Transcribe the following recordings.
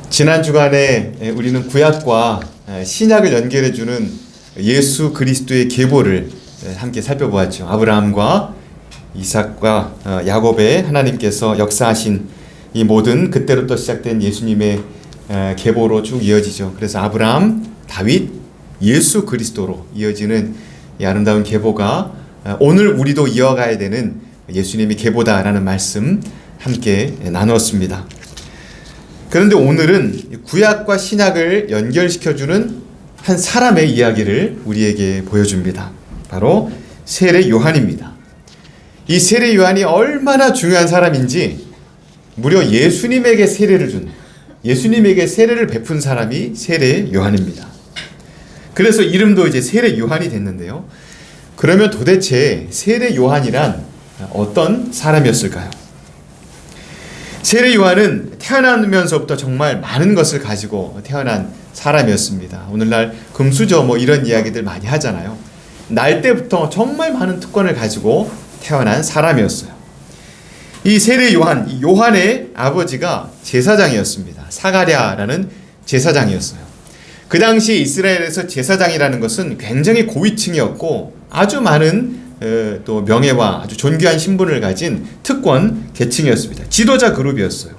지난 주간에 우리는 구약과 신약을 연결해주는 예수 그리스도의 계보를 함께 살펴보았죠. 아브라함과 이삭과 야곱의 하나님께서 역사하신 이 모든 그때로부터 시작된 예수님의 계보로 쭉 이어지죠. 그래서 아브라함, 다윗, 예수 그리스도로 이어지는 이 아름다운 계보가 오늘 우리도 이어가야 되는 예수님의 계보다라는 말씀 함께 나누었습니다. 그런데 오늘은 구약과 신약을 연결시켜주는 한 사람의 이야기를 우리에게 보여줍니다. 바로 세례 요한입니다. 이 세례 요한이 얼마나 중요한 사람인지 무려 예수님에게 세례를 베푼 사람이 세례 요한입니다. 그래서 이름도 이제 세례 요한이 됐는데요. 그러면 도대체 세례 요한이란 어떤 사람이었을까요? 세례 요한은 태어나면서부터 정말 많은 것을 가지고 태어난 사람이었습니다. 오늘날 금수저 이런 이야기들 많이 하잖아요. 날 때부터 정말 많은 특권을 가지고 태어난 사람이었어요. 이 세례 요한, 이 요한의 아버지가 제사장이었습니다. 사가랴라는 제사장이었어요. 그 당시 이스라엘에서 제사장이라는 것은 굉장히 고위층이었고 아주 많은 또 명예와 아주 존귀한 신분을 가진 특권 계층이었습니다. 지도자 그룹이었어요.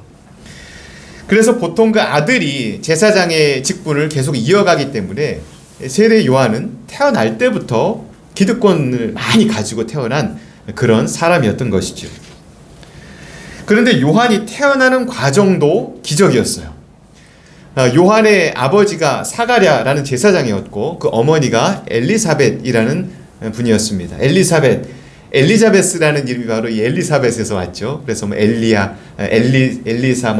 그래서 보통 그 아들이 제사장의 직분을 계속 이어가기 때문에 세례 요한은 태어날 때부터 기득권을 많이 가지고 태어난 그런 사람이었던 것이죠. 그런데 요한이 태어나는 과정도 기적이었어요. 요한의 아버지가 사가랴라는 제사장이었고 그 어머니가 엘리사벳이라는 분이었습니다. 엘리자베스라는 이름이 바로 이 엘리사벳에서 왔죠. 그래서 엘리야, 엘리사,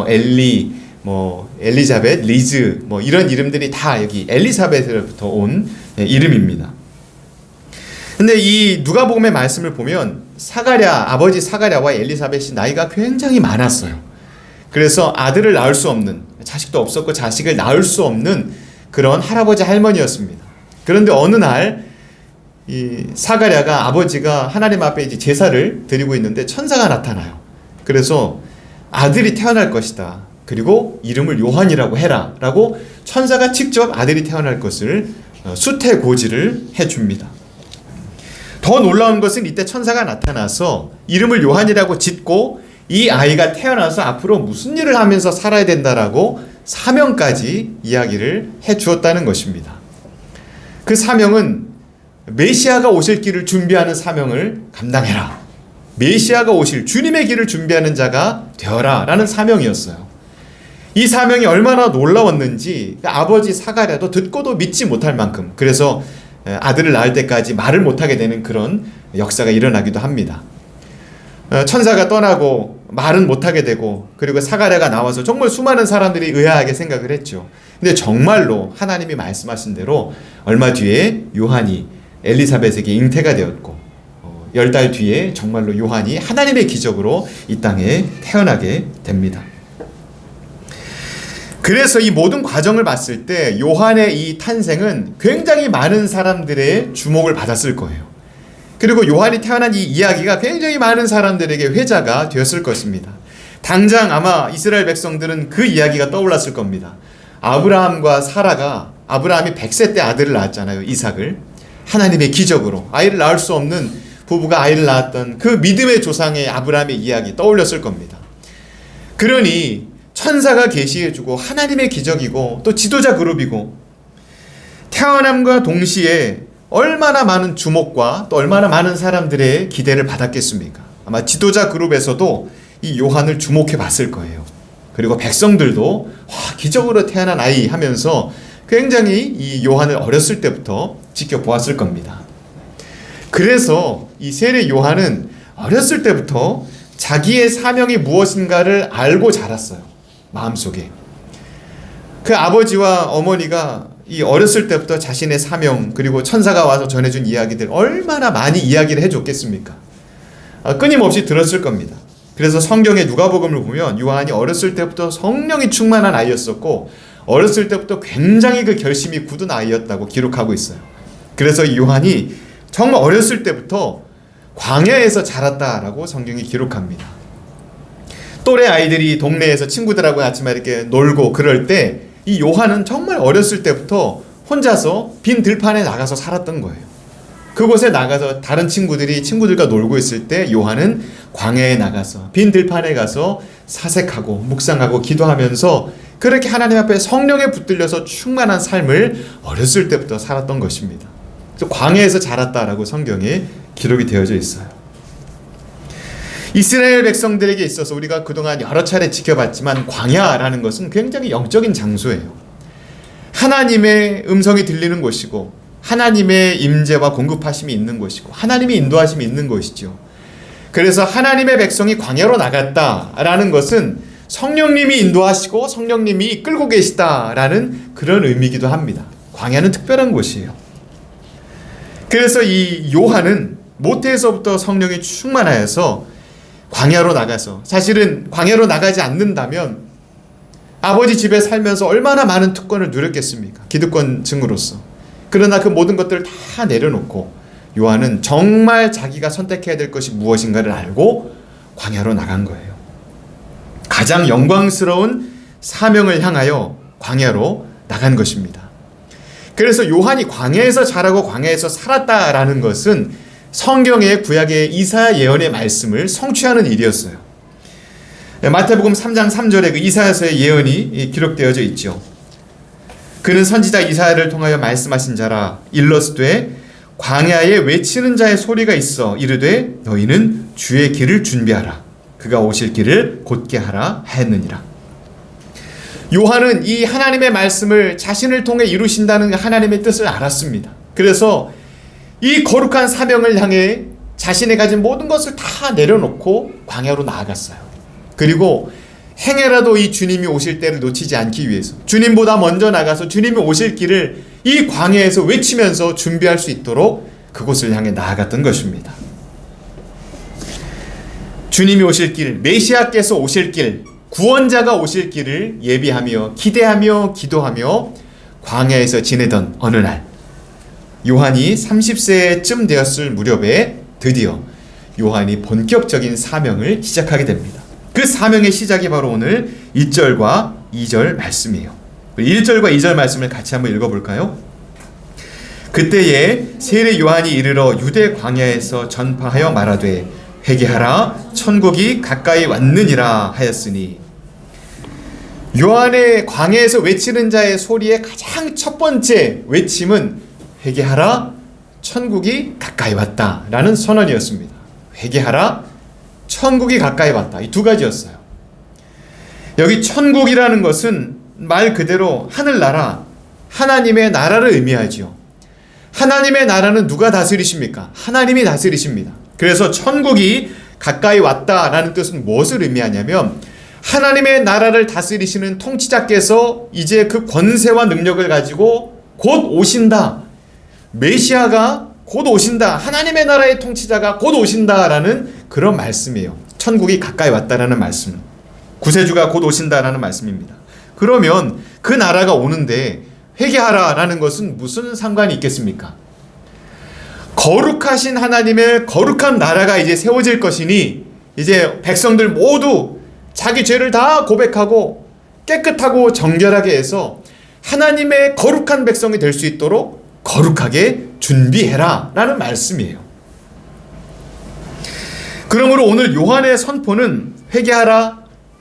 엘리자벳, 리즈 이런 이름들이 다 여기 엘리사벳으로부터 온 이름입니다. 근데 이 누가복음의 말씀을 보면 아버지 사가랴와 엘리사벳이 나이가 굉장히 많았어요. 그래서 아들을 낳을 수 없는, 자식도 없었고 자식을 낳을 수 없는 그런 할아버지 할머니였습니다. 그런데 어느 날 이 사가랴가 아버지가 하나님 앞에 이제 제사를 드리고 있는데 천사가 나타나요. 그래서 아들이 태어날 것이다. 그리고 이름을 요한이라고 해라. 라고 천사가 직접 아들이 태어날 것을 수태고지를 해줍니다. 더 놀라운 것은 이때 천사가 나타나서 이름을 요한이라고 짓고 이 아이가 태어나서 앞으로 무슨 일을 하면서 살아야 된다라고 사명까지 이야기를 해주었다는 것입니다. 그 사명은 메시아가 오실 길을 준비하는 사명을 감당해라. 메시아가 오실 주님의 길을 준비하는 자가 되어라 라는 사명이었어요. 이 사명이 얼마나 놀라웠는지 아버지 사가랴도 듣고도 믿지 못할 만큼, 그래서 아들을 낳을 때까지 말을 못하게 되는 그런 역사가 일어나기도 합니다. 천사가 떠나고 말은 못하게 되고, 그리고 사가랴가 나와서 정말 수많은 사람들이 의아하게 생각을 했죠. 근데 정말로 하나님이 말씀하신 대로 얼마 뒤에 요한이 엘리사벳에게 잉태가 되었고 10달 뒤에 정말로 요한이 하나님의 기적으로 이 땅에 태어나게 됩니다. 그래서 이 모든 과정을 봤을 때 요한의 이 탄생은 굉장히 많은 사람들의 주목을 받았을 거예요. 그리고 요한이 태어난 이 이야기가 굉장히 많은 사람들에게 회자가 되었을 것입니다. 당장 아마 이스라엘 백성들은 그 이야기가 떠올랐을 겁니다. 아브라함과 사라가, 아브라함이 100세 때 아들을 낳았잖아요. 이삭을. 하나님의 기적으로 아이를 낳을 수 없는 부부가 아이를 낳았던 그 믿음의 조상의 아브라함의 이야기 떠올렸을 겁니다. 그러니 천사가 계시해주고 하나님의 기적이고 또 지도자 그룹이고 태어남과 동시에 얼마나 많은 주목과 또 얼마나 많은 사람들의 기대를 받았겠습니까? 아마 지도자 그룹에서도 이 요한을 주목해 봤을 거예요. 그리고 백성들도 기적으로 태어난 아이 하면서 굉장히 이 요한을 어렸을 때부터 지켜보았을 겁니다. 그래서 이 세례 요한은 어렸을 때부터 자기의 사명이 무엇인가를 알고 자랐어요. 마음속에. 그 아버지와 어머니가 이 어렸을 때부터 자신의 사명, 그리고 천사가 와서 전해준 이야기들 얼마나 많이 이야기를 해줬겠습니까? 끊임없이 들었을 겁니다. 그래서 성경의 누가복음을 보면 요한이 어렸을 때부터 성령이 충만한 아이였었고 어렸을 때부터 굉장히 그 결심이 굳은 아이였다고 기록하고 있어요. 그래서 요한이 정말 어렸을 때부터 광야에서 자랐다라고 성경이 기록합니다. 또래 아이들이 동네에서 친구들하고 아침에 이렇게 놀고 그럴 때 이 요한은 정말 어렸을 때부터 혼자서 빈 들판에 나가서 살았던 거예요. 그곳에 나가서 다른 친구들과 놀고 있을 때 요한은 광야에 나가서 빈 들판에 가서 사색하고 묵상하고 기도하면서 그렇게 하나님 앞에 성령에 붙들려서 충만한 삶을 어렸을 때부터 살았던 것입니다. 그래서 광야에서 자랐다라고 성경에 기록이 되어져 있어요. 이스라엘 백성들에게 있어서 우리가 그동안 여러 차례 지켜봤지만 광야라는 것은 굉장히 영적인 장소예요. 하나님의 음성이 들리는 곳이고 하나님의 임재와 공급하심이 있는 곳이고 하나님의 인도하심이 있는 곳이죠. 그래서 하나님의 백성이 광야로 나갔다라는 것은 성령님이 인도하시고 성령님이 이끌고 계시다라는 그런 의미이기도 합니다. 광야는 특별한 곳이에요. 그래서 이 요한은 모태에서부터 성령이 충만하여서 광야로 나가서, 사실은 광야로 나가지 않는다면 아버지 집에 살면서 얼마나 많은 특권을 누렸겠습니까? 기득권 증으로서. 그러나 그 모든 것들을 다 내려놓고 요한은 정말 자기가 선택해야 될 것이 무엇인가를 알고 광야로 나간 거예요. 가장 영광스러운 사명을 향하여 광야로 나간 것입니다. 그래서 요한이 광야에서 자라고 광야에서 살았다라는 것은 성경의 구약의 이사야 예언의 말씀을 성취하는 일이었어요. 마태복음 3장 3절에 그 이사야서의 예언이 기록되어져 있죠. 그는 선지자 이사야를 통하여 말씀하신 자라. 일러스되 광야에 외치는 자의 소리가 있어 이르되 너희는 주의 길을 준비하라. 그가 오실 길을 곧게 하라 하였느니라. 요한은 이 하나님의 말씀을 자신을 통해 이루신다는 하나님의 뜻을 알았습니다. 그래서 이 거룩한 사명을 향해 자신이 가진 모든 것을 다 내려놓고 광야로 나아갔어요. 그리고 행여라도 이 주님이 오실 때를 놓치지 않기 위해서 주님보다 먼저 나가서 주님이 오실 길을 이 광야에서 외치면서 준비할 수 있도록 그곳을 향해 나아갔던 것입니다. 주님이 오실 길, 메시아께서 오실 길, 구원자가 오실 길을 예비하며 기대하며 기도하며 광야에서 지내던 어느 날 요한이 30세쯤 되었을 무렵에 드디어 요한이 본격적인 사명을 시작하게 됩니다. 그 사명의 시작이 바로 오늘 1절과 2절 말씀이에요. 1절과 2절 말씀을 같이 한번 읽어볼까요? 그때에 세례 요한이 이르러 유대 광야에서 전파하여 말하되 회개하라 천국이 가까이 왔느니라 하였으니, 요한의 광야에서 외치는 자의 소리의 가장 첫 번째 외침은 회개하라 천국이 가까이 왔다 라는 선언이었습니다. 회개하라 천국이 가까이 왔다, 이 두 가지였어요. 여기 천국이라는 것은 말 그대로 하늘나라, 하나님의 나라를 의미하죠. 하나님의 나라는 누가 다스리십니까? 하나님이 다스리십니다. 그래서 천국이 가까이 왔다라는 뜻은 무엇을 의미하냐면 하나님의 나라를 다스리시는 통치자께서 이제 그 권세와 능력을 가지고 곧 오신다, 메시아가 곧 오신다, 하나님의 나라의 통치자가 곧 오신다라는 그런 말씀이에요. 천국이 가까이 왔다라는 말씀, 구세주가 곧 오신다라는 말씀입니다. 그러면 그 나라가 오는데 회개하라라는 것은 무슨 상관이 있겠습니까? 거룩하신 하나님의 거룩한 나라가 이제 세워질 것이니 이제 백성들 모두 자기 죄를 다 고백하고 깨끗하고 정결하게 해서 하나님의 거룩한 백성이 될 수 있도록 거룩하게 준비해라 라는 말씀이에요. 그러므로 오늘 요한의 선포는 회개하라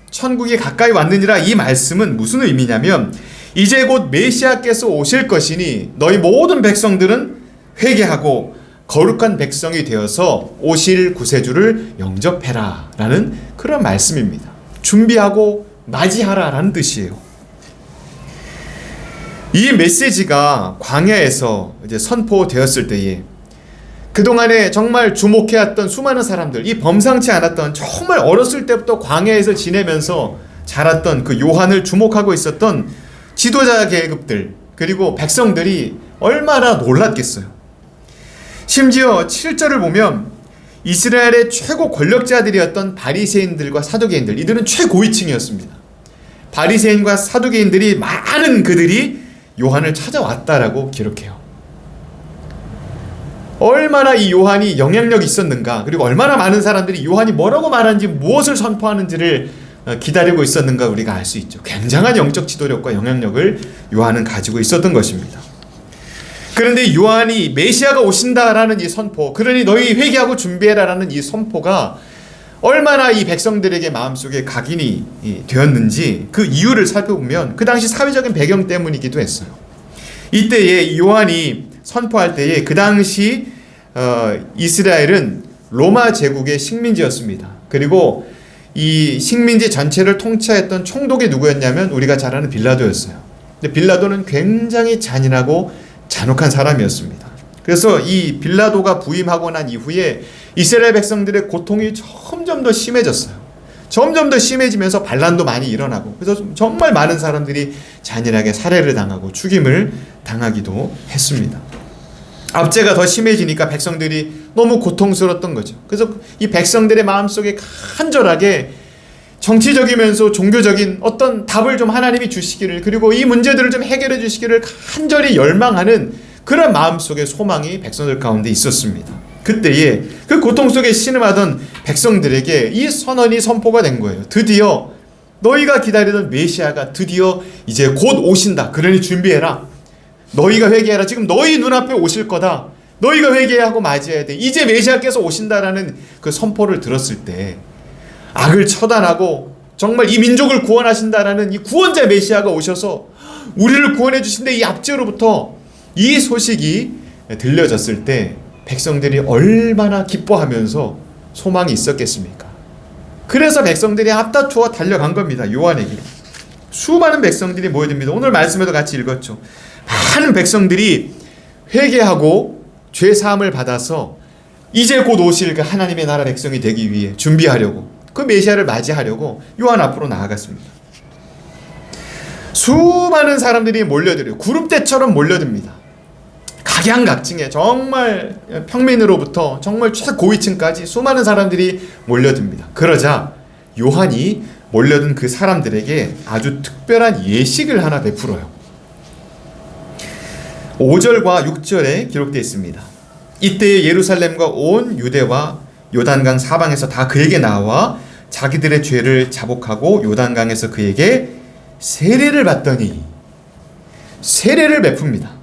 천국이 가까이 왔느니라, 이 말씀은 무슨 의미냐면 이제 곧 메시아께서 오실 것이니 너희 모든 백성들은 회개하고 거룩한 백성이 되어서 오실 구세주를 영접해라 라는 그런 말씀입니다. 준비하고 맞이하라 라는 뜻이에요. 이 메시지가 광야에서 이제 선포되었을 때에 그동안에 정말 주목해왔던 수많은 사람들, 이 범상치 않았던 정말 어렸을 때부터 광야에서 지내면서 자랐던 그 요한을 주목하고 있었던 지도자 계급들 그리고 백성들이 얼마나 놀랐겠어요. 심지어 7절을 보면 이스라엘의 최고 권력자들이었던 바리새인들과 사두개인들, 이들은 최고위층이었습니다. 바리새인과 사두개인들이 많은 그들이 요한을 찾아왔다라고 기록해요. 얼마나 이 요한이 영향력이 있었는가, 그리고 얼마나 많은 사람들이 요한이 뭐라고 말하는지 무엇을 선포하는지를 기다리고 있었는가 우리가 알 수 있죠. 굉장한 영적 지도력과 영향력을 요한은 가지고 있었던 것입니다. 그런데 요한이 메시아가 오신다라는 이 선포, 그러니 너희 회개하고 준비해라라는 이 선포가 얼마나 이 백성들에게 마음속에 각인이 되었는지 그 이유를 살펴보면 그 당시 사회적인 배경 때문이기도 했어요. 이때에 요한이 선포할 때에 그 당시 이스라엘은 로마 제국의 식민지였습니다. 그리고 이 식민지 전체를 통치했던 총독이 누구였냐면 우리가 잘 아는 빌라도였어요. 근데 빌라도는 굉장히 잔인하고 잔혹한 사람이었습니다. 그래서 이 빌라도가 부임하고 난 이후에 이스라엘 백성들의 고통이 점점 더 심해졌어요. 점점 더 심해지면서 반란도 많이 일어나고, 그래서 정말 많은 사람들이 잔인하게 살해를 당하고 죽임을 당하기도 했습니다. 압제가 더 심해지니까 백성들이 너무 고통스러웠던 거죠. 그래서 이 백성들의 마음속에 간절하게 정치적이면서 종교적인 어떤 답을 좀 하나님이 주시기를, 그리고 이 문제들을 좀 해결해 주시기를 간절히 열망하는 그런 마음속의 소망이 백성들 가운데 있었습니다. 그때에 그 고통 속에 신음하던 백성들에게 이 선언이 선포가 된 거예요. 드디어 너희가 기다리던 메시아가 드디어 이제 곧 오신다. 그러니 준비해라. 너희가 회개해라. 지금 너희 눈앞에 오실 거다. 너희가 회개하고 맞이해야 돼. 이제 메시아께서 오신다라는 그 선포를 들었을 때 악을 처단하고 정말 이 민족을 구원하신다라는 이 구원자 메시아가 오셔서 우리를 구원해 주신데 이 압제로부터 이 소식이 들려졌을 때 백성들이 얼마나 기뻐하면서 소망이 있었겠습니까? 그래서 백성들이 앞다투어 달려간 겁니다. 요한에게. 수많은 백성들이 모여듭니다. 오늘 말씀에도 같이 읽었죠. 많은 백성들이 회개하고 죄 사함을 받아서 이제 곧 오실 그 하나님의 나라 백성이 되기 위해 준비하려고, 그 메시아를 맞이하려고 요한 앞으로 나아갔습니다. 수많은 사람들이 몰려들어요. 구름대처럼 몰려듭니다. 각양각층에 정말 평민으로부터 정말 최고위층까지 수많은 사람들이 몰려듭니다. 그러자 요한이 몰려든 그 사람들에게 아주 특별한 예식을 하나 베풀어요. 5절과 6절에 기록되어 있습니다. 이때 예루살렘과 온 유대와 요단강 사방에서 다 그에게 나와 자기들의 죄를 자복하고 요단강에서 그에게 세례를 받더니, 세례를 베풉니다.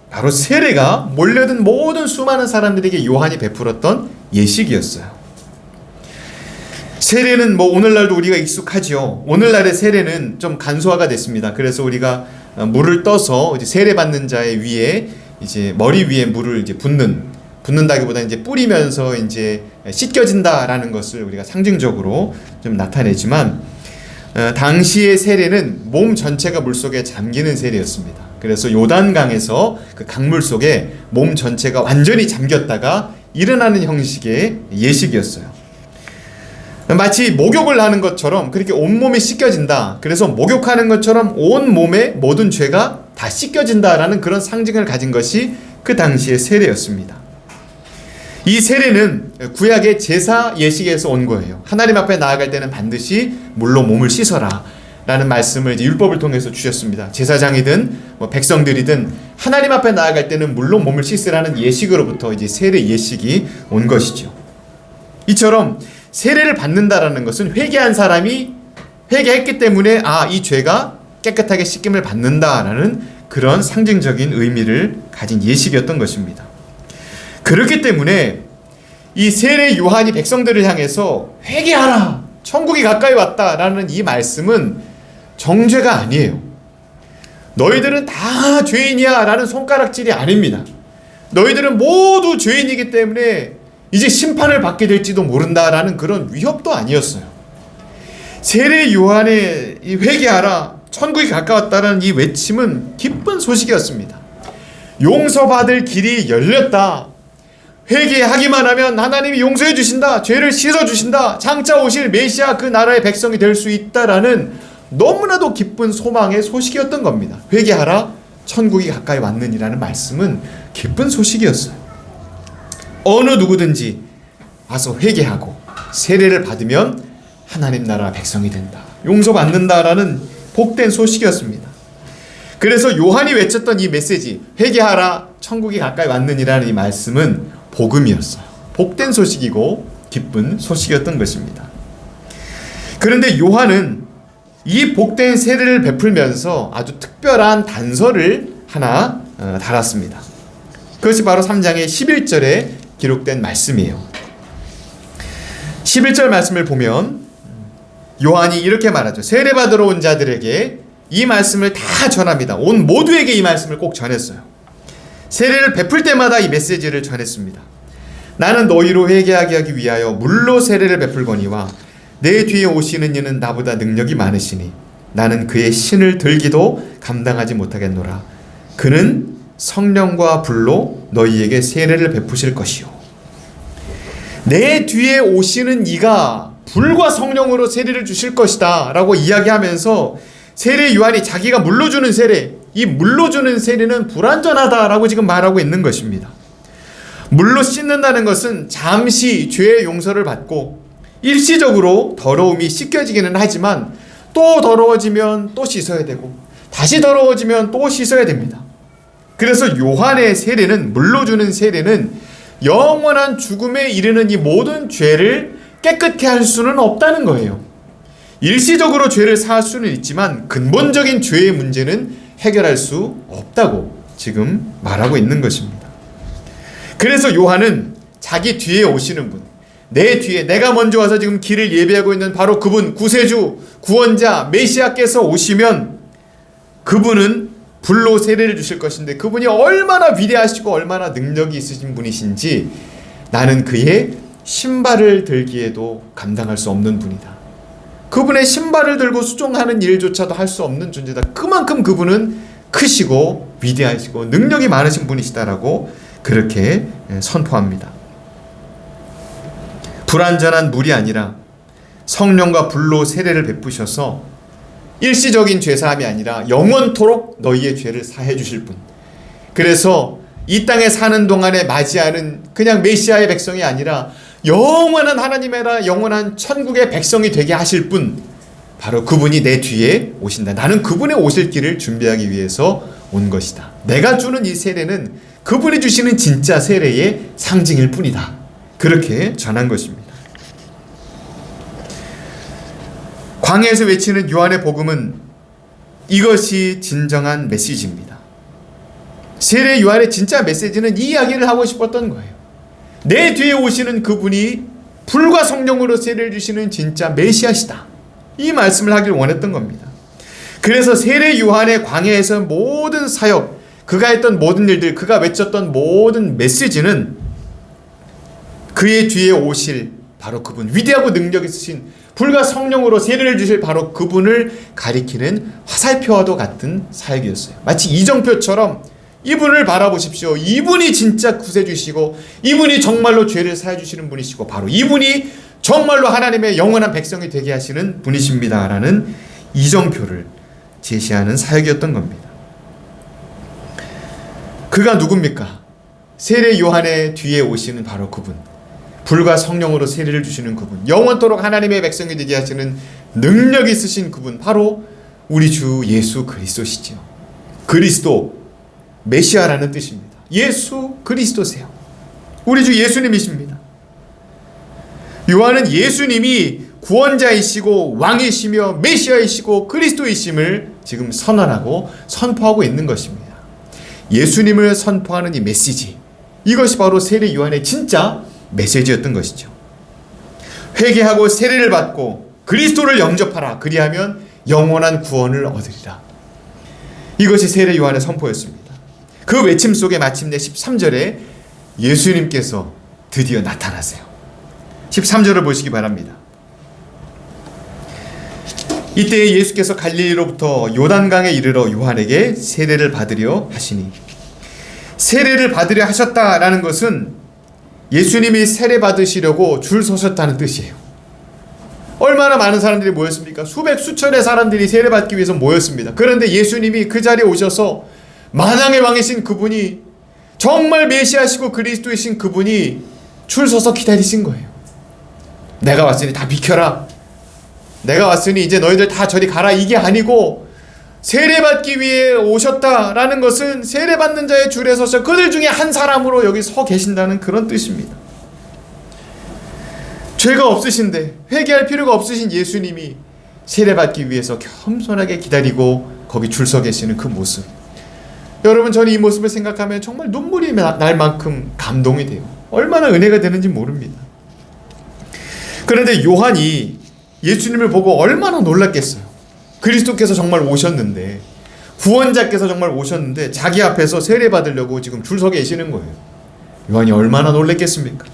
바로 세례가 몰려든 모든 수많은 사람들에게 요한이 베풀었던 예식이었어요. 세례는 오늘날도 우리가 익숙하죠. 오늘날의 세례는 좀 간소화가 됐습니다. 그래서 우리가 물을 떠서 이제 세례받는 자의 위에 이제 머리 위에 물을 이제 붓는다기보다 이제 뿌리면서 이제 씻겨진다라는 것을 우리가 상징적으로 좀 나타내지만, 당시의 세례는 몸 전체가 물속에 잠기는 세례였습니다. 그래서 요단강에서 그 강물 속에 몸 전체가 완전히 잠겼다가 일어나는 형식의 예식이었어요. 마치 목욕을 하는 것처럼 그렇게 온몸이 씻겨진다. 그래서 목욕하는 것처럼 온 몸의 모든 죄가 다 씻겨진다라는 그런 상징을 가진 것이 그 당시의 세례였습니다. 이 세례는 구약의 제사 예식에서 온 거예요. 하나님 앞에 나아갈 때는 반드시 물로 몸을 씻어라 라는 말씀을 이제 율법을 통해서 주셨습니다. 제사장이든 백성들이든 하나님 앞에 나아갈 때는 물로 몸을 씻으라는 예식으로부터 이제 세례 예식이 온 것이죠. 이처럼 세례를 받는다라는 것은 회개한 사람이 회개했기 때문에 이 죄가 깨끗하게 씻김을 받는다라는 그런 상징적인 의미를 가진 예식이었던 것입니다. 그렇기 때문에 이 세례 요한이 백성들을 향해서 회개하라, 천국이 가까이 왔다라는 이 말씀은 정죄가 아니에요. 너희들은 다 죄인이야 라는 손가락질이 아닙니다. 너희들은 모두 죄인이기 때문에 이제 심판을 받게 될지도 모른다라는 그런 위협도 아니었어요. 세례 요한의 이 회개하라, 천국이 가까웠다라는 이 외침은 기쁜 소식이었습니다. 용서받을 길이 열렸다. 회개하기만 하면 하나님이 용서해 주신다. 죄를 씻어 주신다. 장차 오실 메시아 그 나라의 백성이 될 수 있다라는 너무나도 기쁜 소망의 소식이었던 겁니다. 회개하라, 천국이 가까이 왔느니라는 말씀은 기쁜 소식이었어요. 어느 누구든지 와서 회개하고 세례를 받으면 하나님 나라 백성이 된다, 용서받는다라는 복된 소식이었습니다. 그래서 요한이 외쳤던 이 메시지, 회개하라, 천국이 가까이 왔느니라는 이 말씀은 복음이었어요. 복된 소식이고 기쁜 소식이었던 것입니다. 그런데 요한은 이 복된 세례를 베풀면서 아주 특별한 단서를 하나 달았습니다. 그것이 바로 3장의 11절에 기록된 말씀이에요. 11절 말씀을 보면 요한이 이렇게 말하죠. 세례받으러 온 자들에게 이 말씀을 다 전합니다. 온 모두에게 이 말씀을 꼭 전했어요. 세례를 베풀 때마다 이 메시지를 전했습니다. 나는 너희로 회개하게 하기 위하여 물로 세례를 베풀거니와 내 뒤에 오시는 이는 나보다 능력이 많으시니 나는 그의 신을 들기도 감당하지 못하겠노라. 그는 성령과 불로 너희에게 세례를 베푸실 것이요. 내 뒤에 오시는 이가 불과 성령으로 세례를 주실 것이다 라고 이야기하면서 세례 요한이 자기가 물로 주는 세례, 이 물로 주는 세례는 불완전하다라고 지금 말하고 있는 것입니다. 물로 씻는다는 것은 잠시 죄의 용서를 받고 일시적으로 더러움이 씻겨지기는 하지만 또 더러워지면 또 씻어야 되고 다시 더러워지면 또 씻어야 됩니다. 그래서 요한의 세례는, 물로 주는 세례는 영원한 죽음에 이르는 이 모든 죄를 깨끗게 할 수는 없다는 거예요. 일시적으로 죄를 사할 수는 있지만 근본적인 죄의 문제는 해결할 수 없다고 지금 말하고 있는 것입니다. 그래서 요한은 자기 뒤에 오시는 분, 내 뒤에 내가 먼저 와서 지금 길을 예비하고 있는 바로 그분, 구세주, 구원자, 메시아께서 오시면 그분은 불로 세례를 주실 것인데 그분이 얼마나 위대하시고 얼마나 능력이 있으신 분이신지 나는 그의 신발을 들기에도 감당할 수 없는 분이다. 그분의 신발을 들고 수종하는 일조차도 할 수 없는 존재다. 그만큼 그분은 크시고 위대하시고 능력이 많으신 분이시다라고 그렇게 선포합니다. 불완전한 물이 아니라 성령과 불로 세례를 베푸셔서 일시적인 죄사함이 아니라 영원토록 너희의 죄를 사해 주실 분. 그래서 이 땅에 사는 동안에 맞이하는 그냥 메시아의 백성이 아니라 영원한 하나님의 나라, 영원한 천국의 백성이 되게 하실 분, 바로 그분이 내 뒤에 오신다. 나는 그분의 오실 길을 준비하기 위해서 온 것이다. 내가 주는 이 세례는 그분이 주시는 진짜 세례의 상징일 뿐이다. 그렇게 전한 것입니다. 광야에서 외치는 요한의 복음은 이것이 진정한 메시지입니다. 세례 요한의 진짜 메시지는 이 이야기를 하고 싶었던 거예요. 내 뒤에 오시는 그분이 불과 성령으로 세례를 주시는 진짜 메시아시다. 이 말씀을 하길 원했던 겁니다. 그래서 세례 요한의 광야에서 모든 사역, 그가 했던 모든 일들, 그가 외쳤던 모든 메시지는 그의 뒤에 오실 바로 그분, 위대하고 능력 있으신 불과 성령으로 세례를 주실 바로 그분을 가리키는 화살표와도 같은 사역이었어요. 마치 이정표처럼 이분을 바라보십시오. 이분이 진짜 구세주시고 이분이 정말로 죄를 사해 주시는 분이시고 바로 이분이 정말로 하나님의 영원한 백성이 되게 하시는 분이십니다. 라는 이정표를 제시하는 사역이었던 겁니다. 그가 누굽니까? 세례 요한의 뒤에 오시는 바로 그분, 불과 성령으로 세례를 주시는 그분, 영원토록 하나님의 백성이 되게 하시는 능력 있으신 그분, 바로 우리 주 예수 그리스도시죠. 그리스도, 메시아라는 뜻입니다. 예수 그리스도세요. 우리 주 예수님이십니다. 요한은 예수님이 구원자이시고 왕이시며 메시아이시고 그리스도이심을 지금 선언하고 선포하고 있는 것입니다. 예수님을 선포하는 이 메시지, 이것이 바로 세례 요한의 진짜 메시지였던 것이죠. 회개하고 세례를 받고 그리스도를 영접하라. 그리하면 영원한 구원을 얻으리라. 이것이 세례 요한의 선포였습니다. 그 외침 속에 마침내 13절에 예수님께서 드디어 나타나세요. 13절을 보시기 바랍니다. 이때 예수께서 갈릴리로부터 요단강에 이르러 요한에게 세례를 받으려 하시니, 세례를 받으려 하셨다라는 것은 예수님이 세례 받으시려고 줄 서셨다는 뜻이에요. 얼마나 많은 사람들이 모였습니까? 수백 수천의 사람들이 세례 받기 위해서 모였습니다. 그런데 예수님이 그 자리에 오셔서 만왕의 왕이신 그분이, 정말 메시아시고 그리스도이신 그분이 줄 서서 기다리신 거예요. 내가 왔으니 다 비켜라. 내가 왔으니 이제 너희들 다 저리 가라. 이게 아니고 세례받기 위해 오셨다라는 것은 세례받는 자의 줄에 서서 그들 중에 한 사람으로 여기 서 계신다는 그런 뜻입니다. 죄가 없으신데 회개할 필요가 없으신 예수님이 세례받기 위해서 겸손하게 기다리고 거기 줄 서 계시는 그 모습, 여러분, 저는 이 모습을 생각하면 정말 눈물이 날 만큼 감동이 돼요. 얼마나 은혜가 되는지 모릅니다. 그런데 요한이 예수님을 보고 얼마나 놀랐겠어요. 그리스도께서 정말 오셨는데, 구원자께서 정말 오셨는데 자기 앞에서 세례받으려고 지금 줄 서 계시는 거예요. 요한이 얼마나 놀랐겠습니까?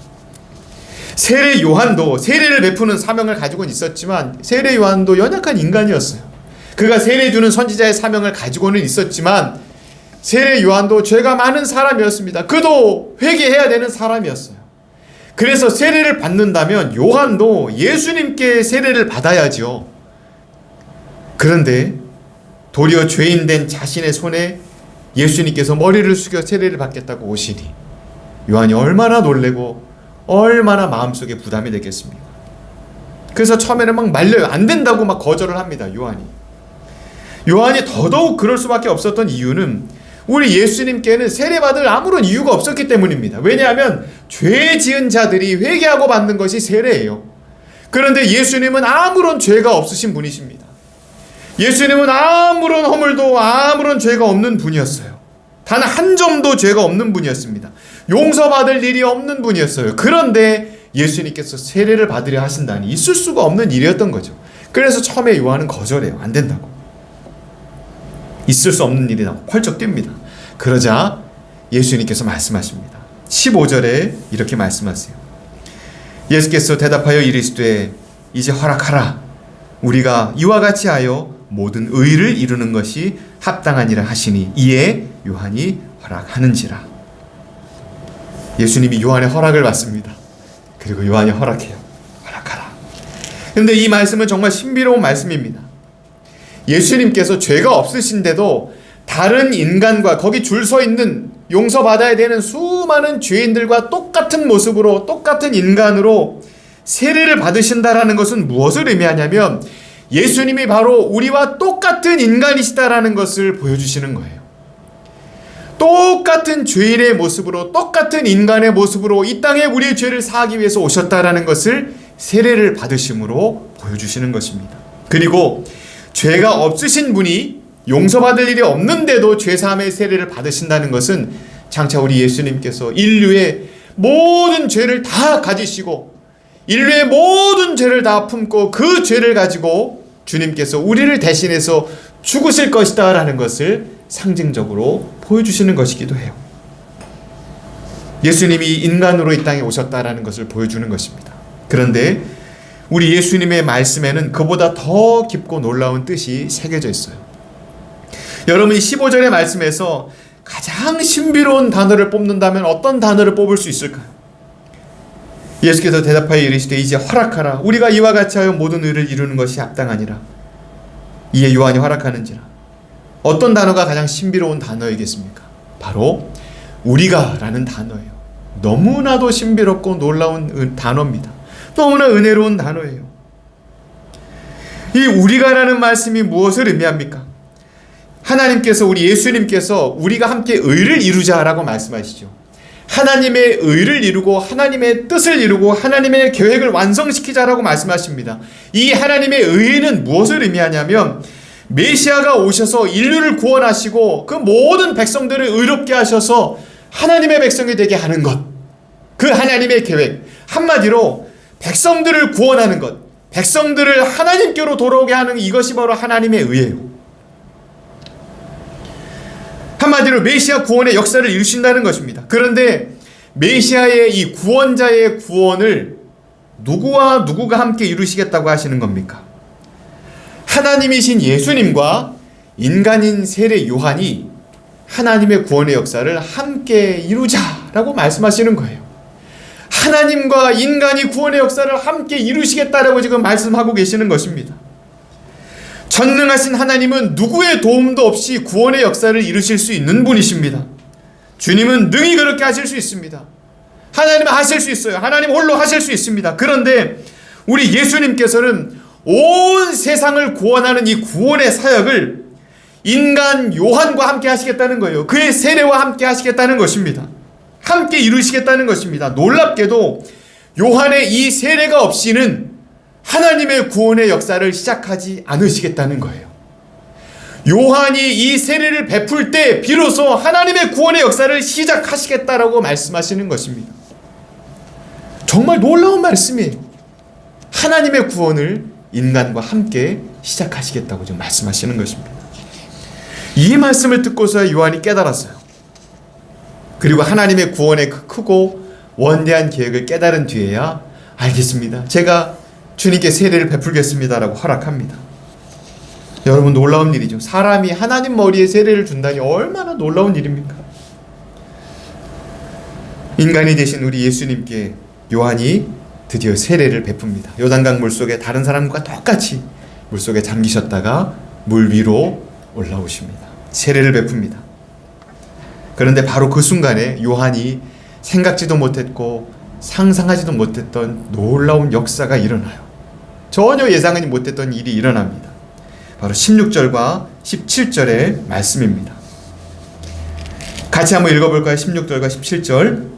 세례 요한도 세례를 베푸는 사명을 가지고 있었지만, 세례 요한도 연약한 인간이었어요. 그가 세례 주는 선지자의 사명을 가지고는 있었지만 세례 요한도 죄가 많은 사람이었습니다. 그도 회개해야 되는 사람이었어요. 그래서 세례를 받는다면 요한도 예수님께 세례를 받아야죠. 그런데 도리어 죄인된 자신의 손에 예수님께서 머리를 숙여 세례를 받겠다고 오시니 요한이 얼마나 놀래고 얼마나 마음속에 부담이 되겠습니까? 그래서 처음에는 막 말려요. 안 된다고 막 거절을 합니다. 요한이 더더욱 그럴 수밖에 없었던 이유는 우리 예수님께는 세례받을 아무런 이유가 없었기 때문입니다. 왜냐하면 죄 지은 자들이 회개하고 받는 것이 세례예요. 그런데 예수님은 아무런 죄가 없으신 분이십니다. 예수님은 아무런 허물도 아무런 죄가 없는 분이었어요. 단 한 점도 죄가 없는 분이었습니다. 용서받을 일이 없는 분이었어요. 그런데 예수님께서 세례를 받으려 하신다니 있을 수가 없는 일이었던 거죠. 그래서 처음에 요한은 거절해요. 안 된다고. 있을 수 없는 일이라고 펄쩍 뜁니다. 그러자 예수님께서 말씀하십니다. 15절에 이렇게 말씀하세요. 예수께서 대답하여 이르시되 이제 허락하라. 우리가 이와 같이 하여 모든 의를 이루는 것이 합당하니라 하시니 이에 요한이 허락하는지라. 예수님이 요한의 허락을 받습니다. 그리고 요한이 허락해요. 허락하라. 그런데 이 말씀은 정말 신비로운 말씀입니다. 예수님께서 죄가 없으신데도 다른 인간과 거기 줄 서 있는 용서받아야 되는 수많은 죄인들과 똑같은 모습으로 똑같은 인간으로 세례를 받으신다라는 것은 무엇을 의미하냐면 예수님이 바로 우리와 똑같은 인간이시다라는 것을 보여주시는 거예요. 똑같은 죄인의 모습으로 똑같은 인간의 모습으로 이 땅에 우리의 죄를 사하기 위해서 오셨다라는 것을 세례를 받으심으로 보여주시는 것입니다. 그리고 죄가 없으신 분이 용서받을 일이 없는데도 죄사함의 세례를 받으신다는 것은 장차 우리 예수님께서 인류의 모든 죄를 다 가지시고 인류의 모든 죄를 다 품고 그 죄를 가지고 주님께서 우리를 대신해서 죽으실 것이다 라는 것을 상징적으로 보여주시는 것이기도 해요. 예수님이 인간으로 이 땅에 오셨다라는 것을 보여주는 것입니다. 그런데 우리 예수님의 말씀에는 그보다 더 깊고 놀라운 뜻이 새겨져 있어요. 여러분이 15절의 말씀에서 가장 신비로운 단어를 뽑는다면 어떤 단어를 뽑을 수 있을까요? 예수께서 대답하여 이르시되 이제 허락하라. 우리가 이와 같이 하여 모든 의를 이루는 것이 합당하니라. 이에 요한이 허락하는지라. 어떤 단어가 가장 신비로운 단어이겠습니까? 바로 우리가 라는 단어예요. 너무나도 신비롭고 놀라운 단어입니다. 너무나 은혜로운 단어예요. 이 우리가라는 말씀이 무엇을 의미합니까? 하나님께서 우리 예수님께서 우리가 함께 의를 이루자라고 말씀하시죠. 하나님의 의를 이루고 하나님의 뜻을 이루고 하나님의 계획을 완성시키자라고 말씀하십니다. 이 하나님의 의는 무엇을 의미하냐면 메시아가 오셔서 인류를 구원하시고 그 모든 백성들을 의롭게 하셔서 하나님의 백성이 되게 하는 것. 그 하나님의 계획. 한마디로 백성들을 구원하는 것. 백성들을 하나님께로 돌아오게 하는 이것이 바로 하나님의 의예요. 한마디로 메시아 구원의 역사를 이루신다는 것입니다. 그런데 메시아의 이 구원자의 구원을 누구와 누구가 함께 이루시겠다고 하시는 겁니까? 하나님이신 예수님과 인간인 세례 요한이 하나님의 구원의 역사를 함께 이루자라고 말씀하시는 거예요. 하나님과 인간이 구원의 역사를 함께 이루시겠다라고 지금 말씀하고 계시는 것입니다. 전능하신 하나님은 누구의 도움도 없이 구원의 역사를 이루실 수 있는 분이십니다. 주님은 능히 그렇게 하실 수 있습니다. 하나님은 하실 수 있어요. 하나님 홀로 하실 수 있습니다. 그런데 우리 예수님께서는 온 세상을 구원하는 이 구원의 사역을 인간 요한과 함께 하시겠다는 거예요. 그의 세례와 함께 하시겠다는 것입니다. 함께 이루시겠다는 것입니다. 놀랍게도 요한의 이 세례가 없이는 하나님의 구원의 역사를 시작하지 않으시겠다는 거예요. 요한이 이 세례를 베풀 때 비로소 하나님의 구원의 역사를 시작하시겠다라고 말씀하시는 것입니다. 정말 놀라운 말씀이에요. 하나님의 구원을 인간과 함께 시작하시겠다고 지금 말씀하시는 것입니다. 이 말씀을 듣고서야 요한이 깨달았어요. 그리고 하나님의 구원의 그 크고 원대한 계획을 깨달은 뒤에야 알겠습니다. 제가 주님께 세례를 베풀겠습니다라고 허락합니다. 여러분, 놀라운 일이죠. 사람이 하나님 머리에 세례를 준다니 얼마나 놀라운 일입니까? 인간이 되신 우리 예수님께 요한이 드디어 세례를 베풉니다. 요단강 물속에 다른 사람과 똑같이 물속에 잠기셨다가 물 위로 올라오십니다. 세례를 베풉니다. 그런데 바로 그 순간에 요한이 생각지도 못했고 상상하지도 못했던 놀라운 역사가 일어나요. 전혀 예상하지 못했던 일이 일어납니다. 바로 16절과 17절의 말씀입니다. 같이 한번 읽어볼까요? 16절과 17절.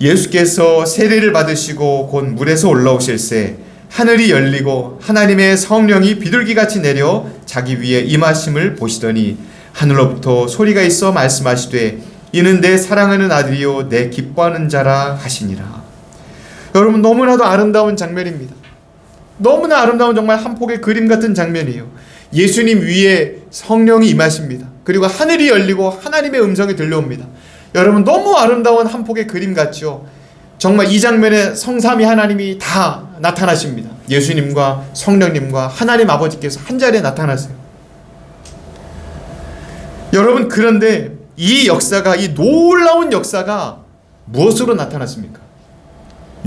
예수께서 세례를 받으시고 곧 물에서 올라오실새 하늘이 열리고 하나님의 성령이 비둘기같이 내려 자기 위에 임하심을 보시더니 하늘로부터 소리가 있어 말씀하시되 이는 내 사랑하는 아들이요 내 기뻐하는 자라 하시니라. 여러분, 너무나도 아름다운 장면입니다. 너무나 아름다운, 정말 한 폭의 그림 같은 장면이에요. 예수님 위에 성령이 임하십니다. 그리고 하늘이 열리고 하나님의 음성이 들려옵니다. 여러분, 너무 아름다운 한 폭의 그림 같죠? 정말 이 장면에 성삼위 하나님이 다 나타나십니다. 예수님과 성령님과 하나님 아버지께서 한 자리에 나타나세요. 여러분, 그런데 이 역사가, 이 놀라운 역사가 무엇으로 나타났습니까?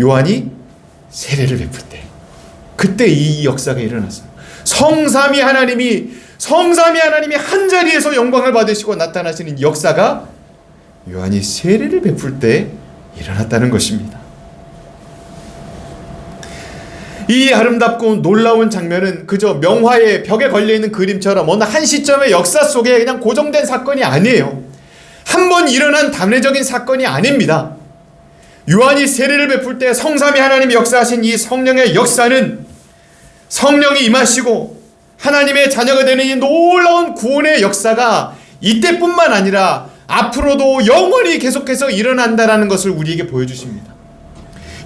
요한이 세례를 베풀 때, 그때 이 역사가 일어났어요. 성삼위 하나님이 한 자리에서 영광을 받으시고 나타나시는 역사가 요한이 세례를 베풀 때 일어났다는 것입니다. 이 아름답고 놀라운 장면은 그저 명화의 벽에 걸려있는 그림처럼 어느 한 시점의 역사 속에 그냥 고정된 사건이 아니에요. 한 번 일어난 단회적인 사건이 아닙니다. 요한이 세례를 베풀 때 성삼위 하나님이 역사하신 이 성령의 역사는 성령이 임하시고 하나님의 자녀가 되는 이 놀라운 구원의 역사가 이때뿐만 아니라 앞으로도 영원히 계속해서 일어난다라는 것을 우리에게 보여주십니다.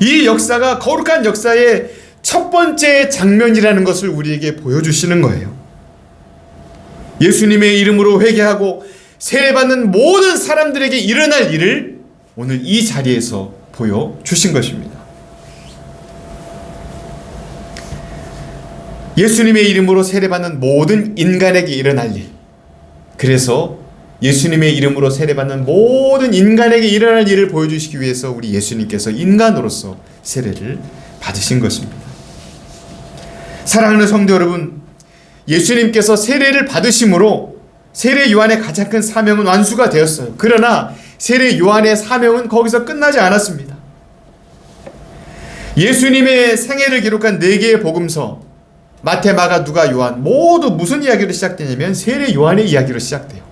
이 역사가 거룩한 역사의 첫 번째 장면이라는 것을 우리에게 보여주시는 거예요. 예수님의 이름으로 회개하고 세례받는 모든 사람들에게 일어날 일을 오늘 이 자리에서 보여주신 것입니다. 예수님의 이름으로 세례받는 모든 인간에게 일어날 일, 그래서 예수님의 이름으로 세례받는 모든 인간에게 일어날 일을 보여주시기 위해서 우리 예수님께서 인간으로서 세례를 받으신 것입니다. 사랑하는 성도 여러분, 예수님께서 세례를 받으심으로 세례 요한의 가장 큰 사명은 완수가 되었어요. 그러나 세례 요한의 사명은 거기서 끝나지 않았습니다. 예수님의 생애를 기록한 4개의 복음서, 마태, 마가, 누가, 요한, 모두 무슨 이야기로 시작되냐면 세례 요한의 이야기로 시작돼요.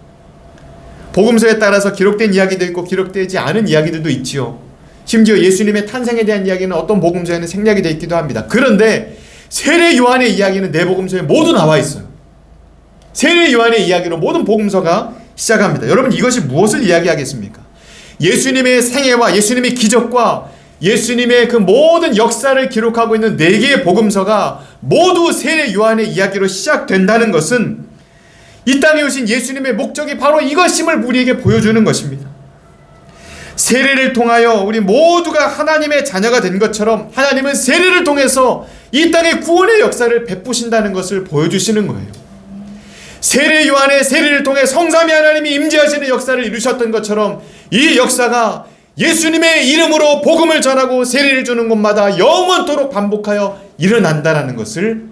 복음서에 따라서 기록된 이야기도 있고 기록되지 않은 이야기들도 있지요. 심지어 예수님의 탄생에 대한 이야기는 어떤 복음서에는 생략이 되어 있기도 합니다. 그런데 세례 요한의 이야기는 네 복음서에 모두 나와 있어요. 세례 요한의 이야기로 모든 복음서가 시작합니다. 여러분, 이것이 무엇을 이야기하겠습니까? 예수님의 생애와 예수님의 기적과 예수님의 그 모든 역사를 기록하고 있는 4개의 복음서가 모두 세례 요한의 이야기로 시작된다는 것은 이 땅에 오신 예수님의 목적이 바로 이것임을 우리에게 보여주는 것입니다. 세례를 통하여 우리 모두가 하나님의 자녀가 된 것처럼 하나님은 세례를 통해서 이 땅의 구원의 역사를 베푸신다는 것을 보여주시는 거예요. 세례 요한의 세례를 통해 성삼위 하나님이 임재하시는 역사를 이루셨던 것처럼 이 역사가 예수님의 이름으로 복음을 전하고 세례를 주는 곳마다 영원토록 반복하여 일어난다는 것을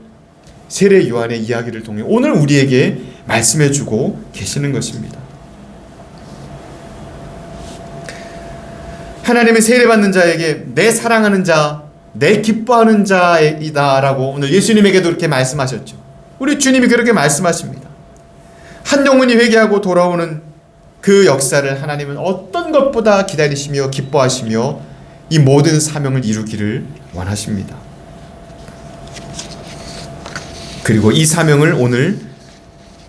세례 요한의 이야기를 통해 오늘 우리에게 말씀해 주고 계시는 것입니다. 하나님의 세례받는 자에게 내 사랑하는 자, 내 기뻐하는 자이다 라고 오늘 예수님에게도 그렇게 말씀하셨죠. 우리 주님이 그렇게 말씀하십니다. 한 영혼이 회개하고 돌아오는 그 역사를 하나님은 어떤 것보다 기다리시며 기뻐하시며 이 모든 사명을 이루기를 원하십니다. 그리고 이 사명을 오늘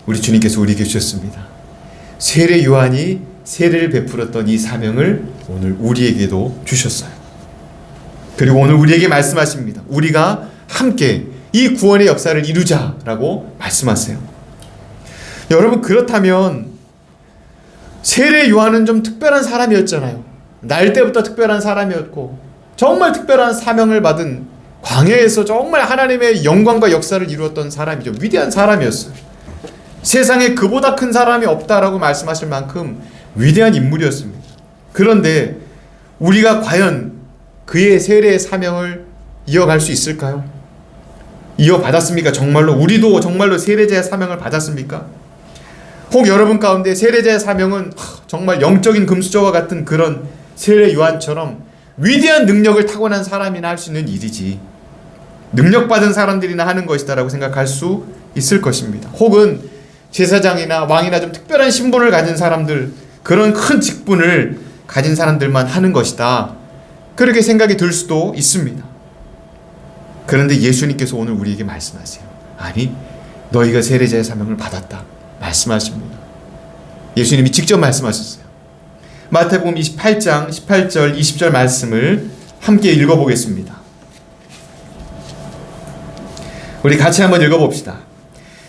우리 주님께서 우리에게 주셨습니다. 세례 요한이 세례를 베풀었던 이 사명을 오늘 우리에게도 주셨어요. 그리고 오늘 우리에게 말씀하십니다. 우리가 함께 이 구원의 역사를 이루자라고 말씀하세요. 여러분, 그렇다면 세례 요한은 좀 특별한 사람이었잖아요. 날 때부터 특별한 사람이었고 정말 특별한 사명을 받은 광야에서 정말 하나님의 영광과 역사를 이루었던 사람이죠. 위대한 사람이었어요. 세상에 그보다 큰 사람이 없다라고 말씀하실 만큼 위대한 인물이었습니다. 그런데 우리가 과연 그의 세례의 사명을 이어갈 수 있을까요? 이어받았습니까? 정말로 우리도 정말로 세례자의 사명을 받았습니까? 혹 여러분 가운데 세례자의 사명은 정말 영적인 금수저와 같은 그런 세례 요한처럼 위대한 능력을 타고난 사람이나 할 수 있는 일이지, 능력받은 사람들이나 하는 것이다라고 생각할 수 있을 것입니다. 혹은 제사장이나 왕이나 좀 특별한 신분을 가진 사람들, 그런 큰 직분을 가진 사람들만 하는 것이다, 그렇게 생각이 들 수도 있습니다. 그런데 예수님께서 오늘 우리에게 말씀하세요. 아니, 너희가 세례자의 사명을 받았다 말씀하십니다. 예수님이 직접 말씀하셨어요. 마태복음 28장 18절 20절 말씀을 함께 읽어보겠습니다. 우리 같이 한번 읽어봅시다.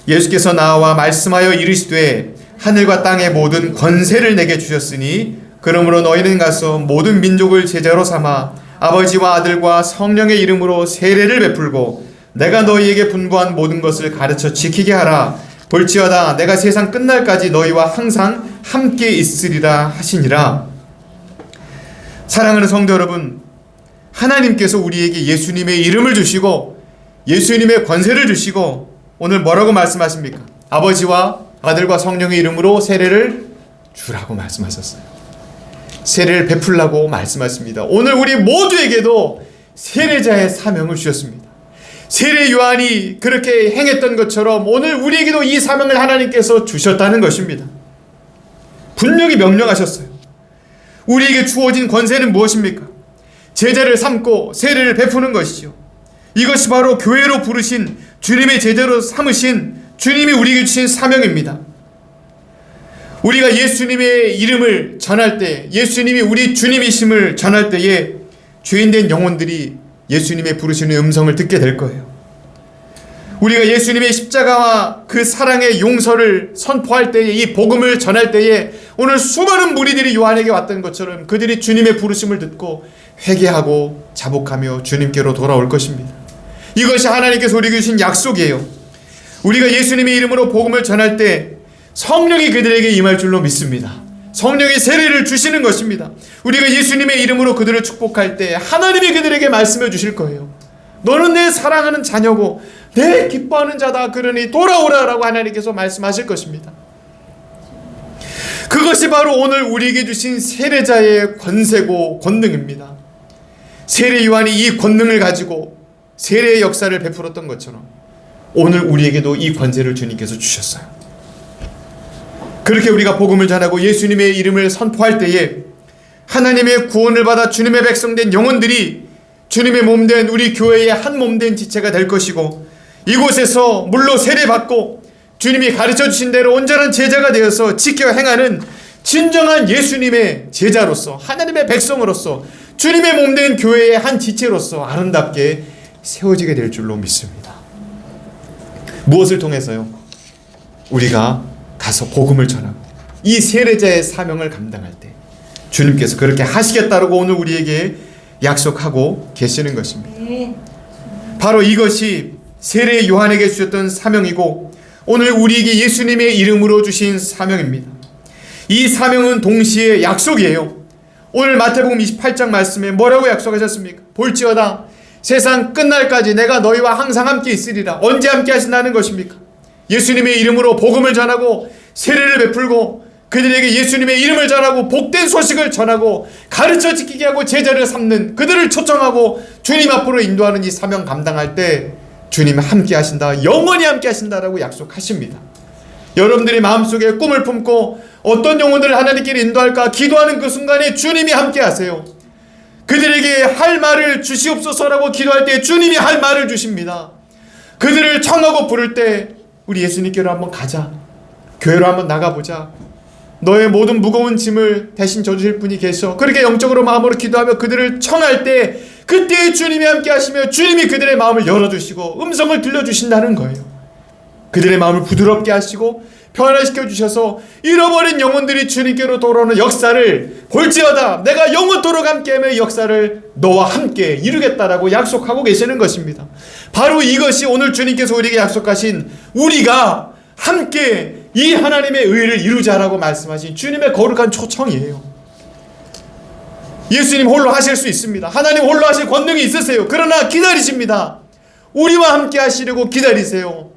예수께서 나와 말씀하여 이르시되 하늘과 땅의 모든 권세를 내게 주셨으니 그러므로 너희는 가서 모든 민족을 제자로 삼아 아버지와 아들과 성령의 이름으로 세례를 베풀고 내가 너희에게 분부한 모든 것을 가르쳐 지키게 하라. 볼지어다 내가 세상 끝날까지 너희와 항상 함께 있으리라 하시니라. 사랑하는 성도 여러분, 하나님께서 우리에게 예수님의 이름을 주시고 예수님의 권세를 주시고 오늘 뭐라고 말씀하십니까? 아버지와 아들과 성령의 이름으로 세례를 주라고 말씀하셨어요. 세례를 베풀라고 말씀하십니다. 오늘 우리 모두에게도 세례자의 사명을 주셨습니다. 세례 요한이 그렇게 행했던 것처럼 오늘 우리에게도 이 사명을 하나님께서 주셨다는 것입니다. 분명히 명령하셨어요. 우리에게 주어진 권세는 무엇입니까? 제자를 삼고 세례를 베푸는 것이죠. 이것이 바로 교회로 부르신 주님의 제자로 삼으신 주님이 우리에게 주신 사명입니다. 우리가 예수님의 이름을 전할 때, 예수님이 우리 주님이심을 전할 때에 죄인된 영혼들이 예수님의 부르시는 음성을 듣게 될 거예요. 우리가 예수님의 십자가와 그 사랑의 용서를 선포할 때에, 이 복음을 전할 때에 오늘 수많은 무리들이 요한에게 왔던 것처럼 그들이 주님의 부르심을 듣고 회개하고 자복하며 주님께로 돌아올 것입니다. 이것이 하나님께서 우리에게 주신 약속이에요. 우리가 예수님의 이름으로 복음을 전할 때 성령이 그들에게 임할 줄로 믿습니다. 성령이 세례를 주시는 것입니다. 우리가 예수님의 이름으로 그들을 축복할 때 하나님이 그들에게 말씀해 주실 거예요. 너는 내 사랑하는 자녀고 내 기뻐하는 자다, 그러니 돌아오라라고 하나님께서 말씀하실 것입니다. 그것이 바로 오늘 우리에게 주신 세례자의 권세고 권능입니다. 세례 요한이 이 권능을 가지고 세례의 역사를 베풀었던 것처럼 오늘 우리에게도 이 권세를 주님께서 주셨어요. 그렇게 우리가 복음을 전하고 예수님의 이름을 선포할 때에 하나님의 구원을 받아 주님의 백성된 영혼들이 주님의 몸된 우리 교회의 한 몸된 지체가 될 것이고, 이곳에서 물로 세례받고 주님이 가르쳐 주신 대로 온전한 제자가 되어서 지켜 행하는 진정한 예수님의 제자로서, 하나님의 백성으로서, 주님의 몸된 교회의 한 지체로서 아름답게 세워지게 될 줄로 믿습니다. 무엇을 통해서요? 우리가 가서 복음을 전하고 이 세례자의 사명을 감당할 때 주님께서 그렇게 하시겠다라고 오늘 우리에게 약속하고 계시는 것입니다. 바로 이것이 세례 요한에게 주셨던 사명이고 오늘 우리에게 예수님의 이름으로 주신 사명입니다. 이 사명은 동시에 약속이에요. 오늘 마태복음 28장 말씀에 뭐라고 약속하셨습니까? 볼지어다 세상 끝날까지 내가 너희와 항상 함께 있으리라. 언제 함께 하신다는 것입니까? 예수님의 이름으로 복음을 전하고 세례를 베풀고 그들에게 예수님의 이름을 전하고 복된 소식을 전하고 가르쳐 지키게 하고 제자를 삼는, 그들을 초청하고 주님 앞으로 인도하는 이 사명 감당할 때 주님 함께 하신다, 영원히 함께 하신다라고 약속하십니다. 여러분들이 마음속에 꿈을 품고 어떤 영혼들을 하나님께 인도할까 기도하는 그 순간에 주님이 함께 하세요. 그들에게 할 말을 주시옵소서라고 기도할 때 주님이 할 말을 주십니다. 그들을 청하고 부를 때 우리 예수님께로 한번 가자. 교회로 한번 나가보자. 너의 모든 무거운 짐을 대신 져주실 분이 계셔. 그렇게 영적으로 마음으로 기도하며 그들을 청할 때 그때 주님이 함께 하시며 주님이 그들의 마음을 열어주시고 음성을 들려주신다는 거예요. 그들의 마음을 부드럽게 하시고 변화시켜 주셔서 잃어버린 영혼들이 주님께로 돌아오는 역사를 볼지어다 내가 영원토록 함께하며 역사를 너와 함께 이루겠다라고 약속하고 계시는 것입니다. 바로 이것이 오늘 주님께서 우리에게 약속하신 우리가 함께 이 하나님의 의를 이루자라고 말씀하신 주님의 거룩한 초청이에요. 예수님 홀로 하실 수 있습니다. 하나님 홀로 하실 권능이 있으세요. 그러나 기다리십니다. 우리와 함께 하시려고 기다리세요.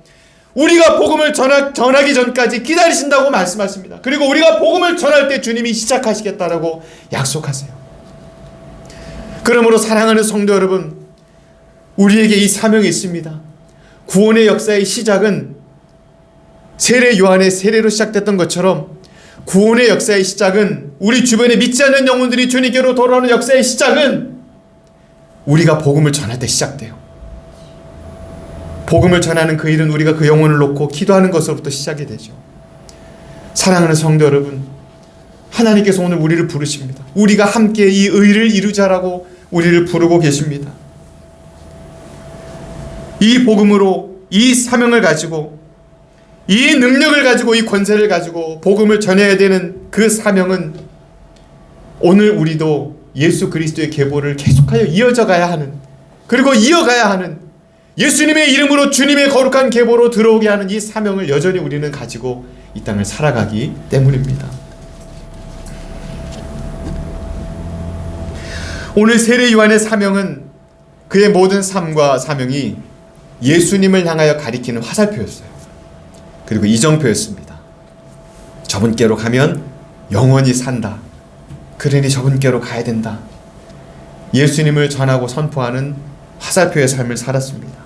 우리가 복음을 전하기 전까지 기다리신다고 말씀하십니다. 그리고 우리가 복음을 전할 때 주님이 시작하시겠다라고 약속하세요. 그러므로 사랑하는 성도 여러분, 우리에게 이 사명이 있습니다. 구원의 역사의 시작은 세례 요한의 세례로 시작됐던 것처럼 구원의 역사의 시작은 우리 주변에 믿지 않는 영혼들이 주님께로 돌아오는 역사의 시작은 우리가 복음을 전할 때 시작돼요. 복음을 전하는 그 일은 우리가 그 영혼을 놓고 기도하는 것으로부터 시작이 되죠. 사랑하는 성도 여러분, 하나님께서 오늘 우리를 부르십니다. 우리가 함께 이 의를 이루자라고 우리를 부르고 계십니다. 이 복음으로 이 사명을 가지고 이 능력을 가지고 이 권세를 가지고 복음을 전해야 되는 그 사명은 오늘 우리도 예수 그리스도의 계보를 계속하여 이어져 가야 하는, 그리고 이어가야 하는, 예수님의 이름으로 주님의 거룩한 계보로 들어오게 하는 이 사명을 여전히 우리는 가지고 이 땅을 살아가기 때문입니다. 오늘 세례 요한의 사명은 그의 모든 삶과 사명이 예수님을 향하여 가리키는 화살표였어요. 그리고 이정표였습니다. 저분께로 가면 영원히 산다. 그러니 저분께로 가야 된다. 예수님을 전하고 선포하는 화살표의 삶을 살았습니다.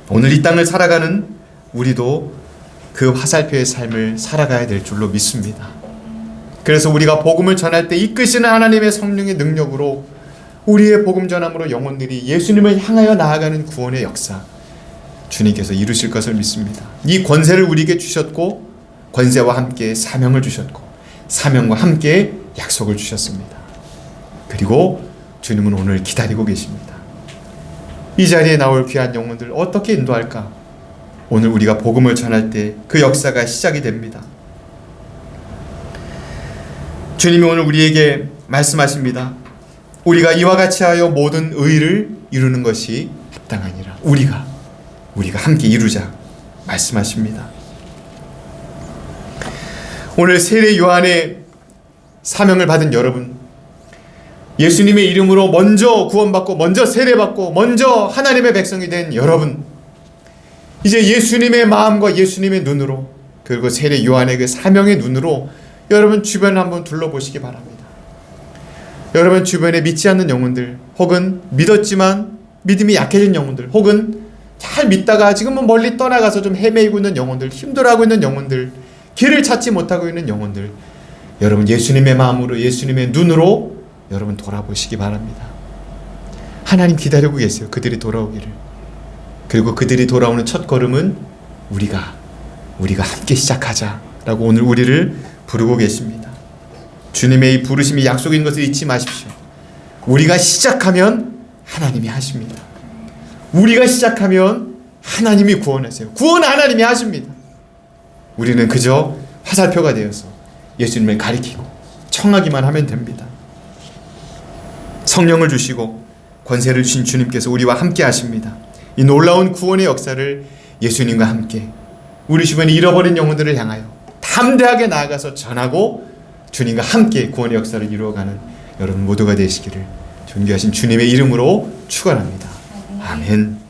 오늘 이 땅을 살아가는 우리도 그 화살표의 삶을 살아가야 될 줄로 믿습니다. 그래서 우리가 복음을 전할 때 이끄시는 하나님의 성령의 능력으로 우리의 복음 전함으로 영혼들이 예수님을 향하여 나아가는 구원의 역사 주님께서 이루실 것을 믿습니다. 이 권세를 우리에게 주셨고 권세와 함께 사명을 주셨고 사명과 함께 약속을 주셨습니다. 그리고 주님은 오늘 기다리고 계십니다. 이 자리에 나올 귀한 영혼들 어떻게 인도할까? 오늘 우리가 복음을 전할 때 그 역사가 시작이 됩니다. 주님이 오늘 우리에게 말씀하십니다. 우리가 이와 같이 하여 모든 의를 이루는 것이 합당하니라. 우리가 함께 이루자 말씀하십니다. 오늘 세례 요한의 사명을 받은 여러분, 예수님의 이름으로 먼저 구원받고 먼저 세례받고 먼저 하나님의 백성이 된 여러분, 이제 예수님의 마음과 예수님의 눈으로, 그리고 세례 요한의 그 사명의 눈으로 여러분 주변을 한번 둘러보시기 바랍니다. 여러분 주변에 믿지 않는 영혼들, 혹은 믿었지만 믿음이 약해진 영혼들, 혹은 잘 믿다가 지금은 멀리 떠나가서 좀 헤매이고 있는 영혼들, 힘들어하고 있는 영혼들, 길을 찾지 못하고 있는 영혼들, 여러분 예수님의 마음으로 예수님의 눈으로 여러분 돌아보시기 바랍니다. 하나님 기다리고 계세요. 그들이 돌아오기를. 그리고 그들이 돌아오는 첫 걸음은 우리가 함께 시작하자라고 오늘 우리를 부르고 계십니다. 주님의 이 부르심이 약속인 것을 잊지 마십시오. 우리가 시작하면 하나님이 하십니다. 우리가 시작하면 하나님이 구원하세요. 구원 하나님이 하십니다. 우리는 그저 화살표가 되어서 예수님을 가리키고 청하기만 하면 됩니다. 성령을 주시고 권세를 주신 주님께서 우리와 함께 하십니다. 이 놀라운 구원의 역사를 예수님과 함께 우리 주변에 잃어버린 영혼들을 향하여 담대하게 나아가서 전하고 주님과 함께 구원의 역사를 이루어가는 여러분 모두가 되시기를 존귀하신 주님의 이름으로 축원합니다. 아멘.